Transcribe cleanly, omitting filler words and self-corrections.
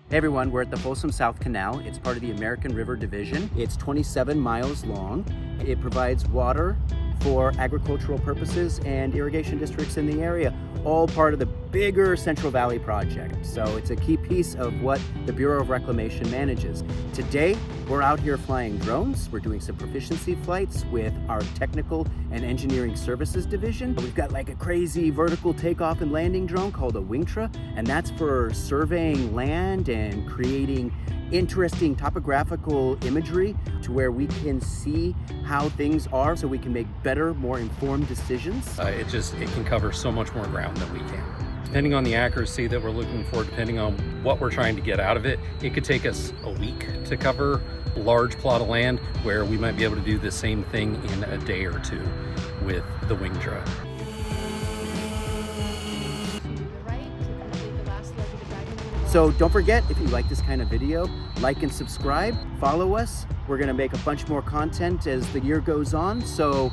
Hey everyone, we're at the Folsom South Canal. It's part of the American River Division. It's 27 miles long. It provides water for agricultural purposes and irrigation districts in the area, all part of the bigger Central Valley project. So it's a key piece of what the Bureau of Reclamation manages. Today, we're out here flying drones. We're doing some proficiency flights with our Technical and Engineering Services Division. We've got like a crazy vertical takeoff and landing drone called a Wingtra, and that's for surveying land and creating interesting topographical imagery to where we can see how things are so we can make better, more informed decisions. It can cover so much more ground than we can. Depending on the accuracy that we're looking for, depending on what we're trying to get out of it, it could take us a week to cover a large plot of land, where we might be able to do the same thing in a day or two with the Wingtra. So don't forget, if you like this kind of video, like and subscribe, follow us. We're gonna make a bunch more content as the year goes on, so